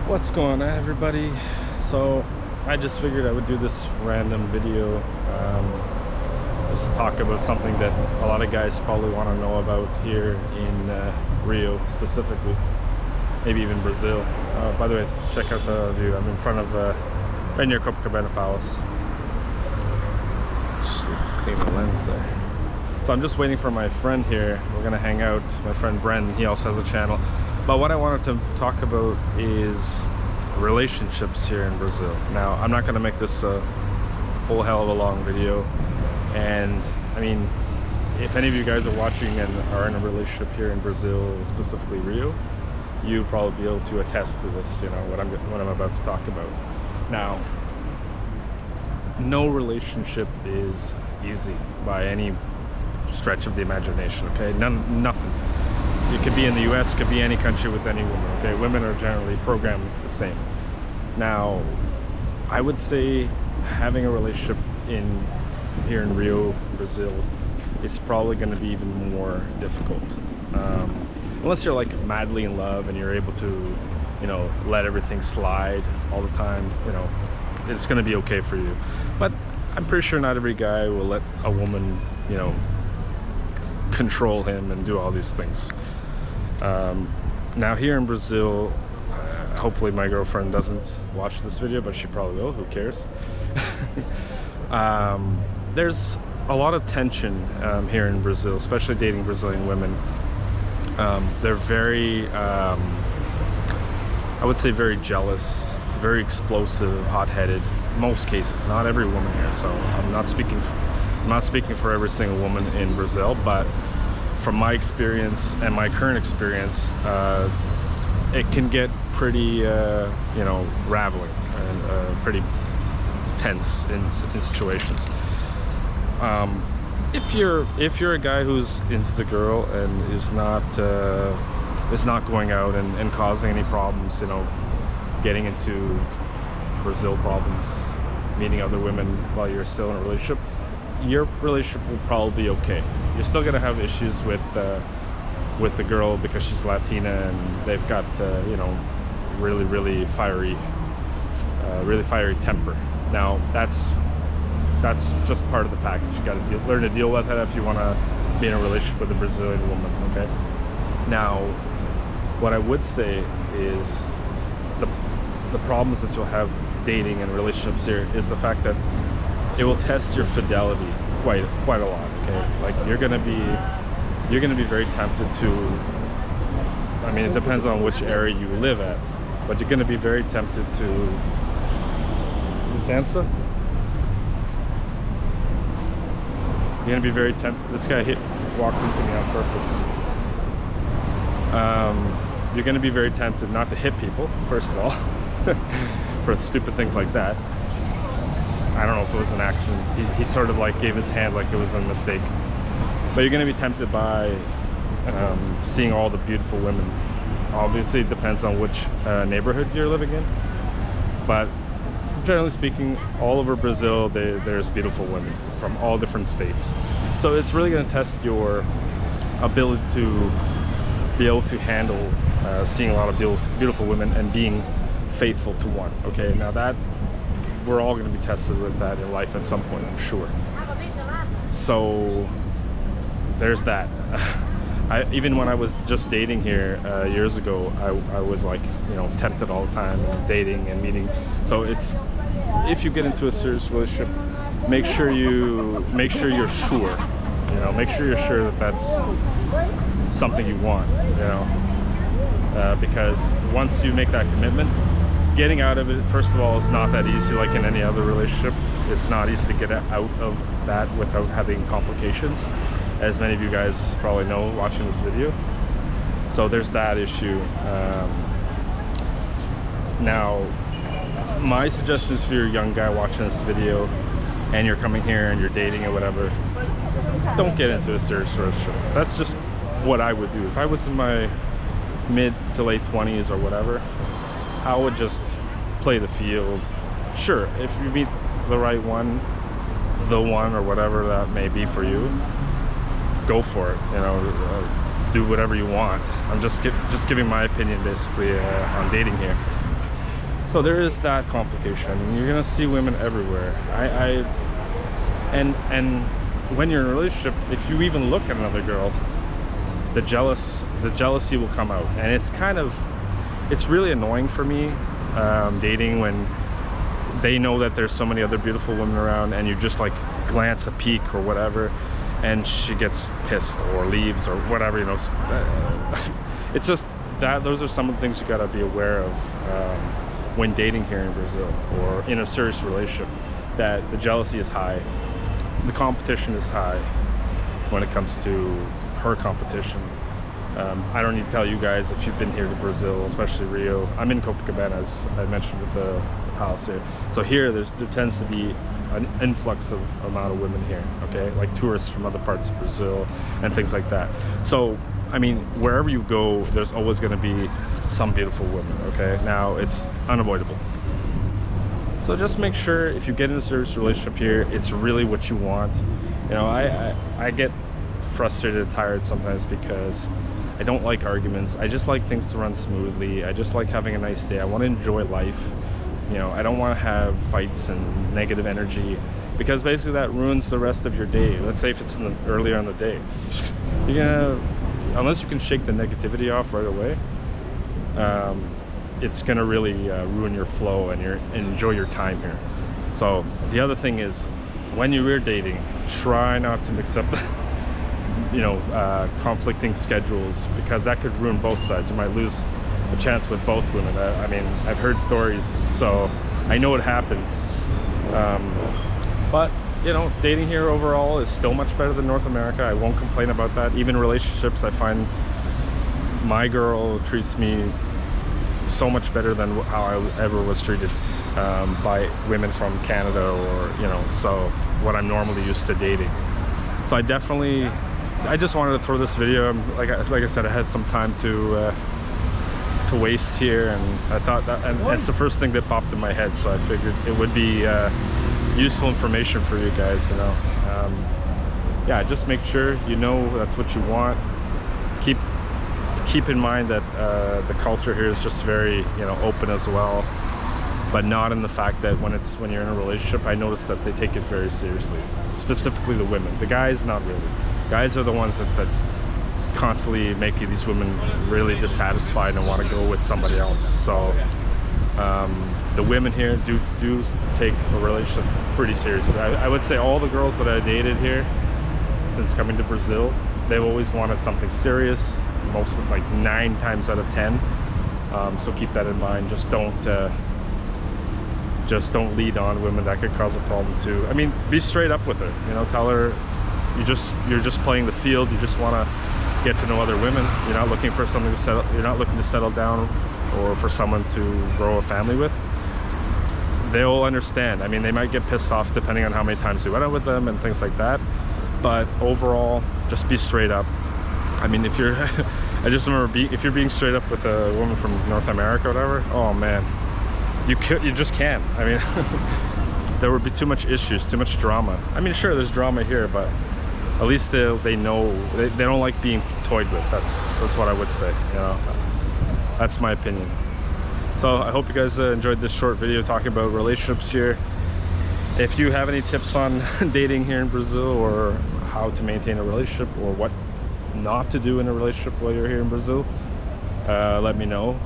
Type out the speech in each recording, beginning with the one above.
What's going on, everybody? So I just figured I would do this random video just to talk about something that a lot of guys probably want to know about here in Rio specifically, maybe even Brazil. By the way, check out the view. I'm in front of right near Copacabana Palace. Just clean the lens there. So I'm just waiting for my friend here. We're gonna hang out. My friend Bren, he also has a channel. But what I wanted to talk about is relationships here in Brazil. Now, I'm not gonna make this a whole hell of a long video. And I mean, if any of you guys are watching and are in a relationship here in Brazil, specifically Rio, you'll probably be able to attest to this, you know, what I'm about to talk about. Now, no relationship is easy by any stretch of the imagination, okay? Nothing. It could be in the US, could be any country with any woman, okay? Women are generally programmed the same. Now, I would say having a relationship here in Rio, Brazil, is probably going to be even more difficult. Unless you're like madly in love and you're able to, you know, let everything slide all the time, you know, it's going to be okay for you. But I'm pretty sure not every guy will let a woman, you know, control him and do all these things. Now here in Brazil, hopefully my girlfriend doesn't watch this video, but she probably will, who cares. There's a lot of tension here in Brazil, especially dating Brazilian women. They're very, I would say very jealous, very explosive, hot-headed, most cases, not every woman here, so I'm not speaking for every single woman in Brazil, but from my experience and my current experience, it can get pretty, you know, raveling and pretty tense in situations. If you're a guy who's into the girl and is not going out and causing any problems, you know, getting into Brazil problems, meeting other women while you're still in a relationship, your relationship will probably be okay. You're still gonna have issues with the girl because she's Latina and they've got you know, really fiery temper. Now that's just part of the package. You got to learn to deal with that if you want to be in a relationship with a Brazilian woman. Okay. Now, what I would say is the problems that you'll have dating and relationships here is the fact that it will test your fidelity quite a lot. Okay, like you're gonna be very tempted to. I mean, it depends on which area you live at, but you're gonna be very tempted to. Licença? You're gonna be very tempted. This guy walked into me on purpose. You're gonna be very tempted not to hit people, first of all, for stupid things like that. I don't know if it was an accident. He sort of like gave his hand like it was a mistake. But you're gonna be tempted by seeing all the beautiful women. Obviously, it depends on which neighborhood you're living in. But generally speaking, all over Brazil, there's beautiful women from all different states. So it's really gonna test your ability to be able to handle seeing a lot of beautiful women and being faithful to one. Okay, now that we're all going to be tested with that in life at some point, I'm sure. So there's that. Even when I was just dating here years ago, I was like, you know, tempted all the time, dating and meeting. So it's, if you get into a serious relationship, make sure you're sure. You know, make sure you're sure that that's something you want. You know, because once you make that commitment, getting out of it, first of all, is not that easy. Like in any other relationship, it's not easy to get out of that without having complications, as many of you guys probably know watching this video. So there's that issue. Now, my suggestion is for your young guy watching this video and you're coming here and you're dating or whatever, don't get into a serious relationship. That's just what I would do. If I was in my mid to late 20s or whatever, I would just play the field. Sure, if you meet the right one, the one or whatever that may be for you, go for it. You know, do whatever you want. I'm just giving my opinion basically on dating here. So there is that complication. I mean, you're gonna see women everywhere. And when you're in a relationship, if you even look at another girl, the jealousy will come out, and it's really annoying for me dating when they know that there's so many other beautiful women around, and you just like glance a peek or whatever, and she gets pissed or leaves or whatever, you know. It's just that those are some of the things you gotta be aware of when dating here in Brazil or in a serious relationship, that the jealousy is high, the competition is high when it comes to her competition. I don't need to tell you guys if you've been here to Brazil, especially Rio. I'm in Copacabana, as I mentioned, with the palace here. So here there tends to be an influx of amount of women here, okay, like tourists from other parts of Brazil and things like that. So I mean, wherever you go, there's always going to be some beautiful women, okay? Now it's unavoidable. So just make sure if you get in a serious relationship here, it's really what you want. You know, I get frustrated and tired sometimes because I don't like arguments. I just like things to run smoothly. I just like having a nice day. I want to enjoy life. You know, I don't want to have fights and negative energy, because basically that ruins the rest of your day. Let's say if it's earlier in the day, you're gonna, unless you can shake the negativity off right away, it's gonna really ruin your flow and enjoy your time here. So the other thing is, when you're dating, try not to mix up the conflicting schedules, because that could ruin both sides. You might lose a chance with both women. I mean, I've heard stories, so I know it happens. But you know, dating here overall is still much better than North America. I won't complain about that. Even relationships, I find my girl treats me so much better than how I ever was treated by women from Canada, or so what I'm normally used to dating. So I just wanted to throw this video. Like I said, I had some time to waste here, and I thought that, and that's the first thing that popped in my head, so I figured it would be useful information for you guys. Yeah, just make sure you know that's what you want. Keep in mind that the culture here is just very open as well, but not in the fact that when you're in a relationship, I noticed that they take it very seriously, specifically the women. The guys, not really. Guys are the ones that constantly make these women really dissatisfied and want to go with somebody else. So the women here do take a relationship pretty seriously. I would say all the girls that I dated here since coming to Brazil, they've always wanted something serious, most of, like 9 times out of 10. So keep that in mind. Just don't lead on women. That could cause a problem too. I mean, be straight up with her. Tell her you're just playing the field. You just want to get to know other women. You're not looking for something to settle. You're not looking to settle down or for someone to grow a family with. They'll understand. I mean, they might get pissed off depending on how many times you went out with them and things like that. But overall, just be straight up. I mean, if you're, I just remember if you're being straight up with a woman from North America or whatever, oh man, you just can't. I mean, there would be too much issues, too much drama. I mean, sure, there's drama here, but at least they know they don't like being toyed with. That's what I would say. That's my opinion. So I hope you guys enjoyed this short video talking about relationships here. If you have any tips on dating here in Brazil, or how to maintain a relationship, or what not to do in a relationship while you're here in Brazil, let me know.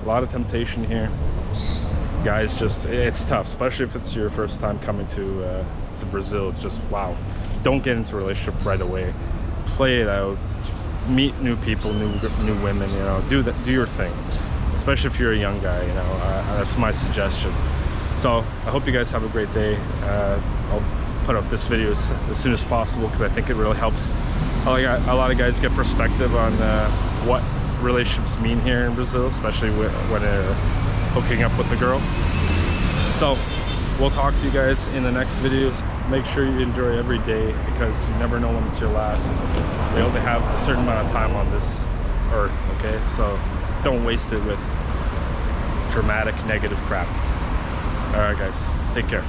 A lot of temptation here, guys. It's tough, especially if it's your first time coming to Brazil. It's just, wow. Don't get into a relationship right away. Play it out. Meet new people, new women. Do your thing. Especially if you're a young guy. That's my suggestion. So I hope you guys have a great day. I'll put up this video as soon as possible, because I think it really helps a lot of guys get perspective on what relationships mean here in Brazil, especially when they're hooking up with a girl. So we'll talk to you guys in the next video. Make sure you enjoy every day, because you never know when it's your last. We only have a certain amount of time on this earth, okay? So don't waste it with dramatic negative crap. All right, guys, take care.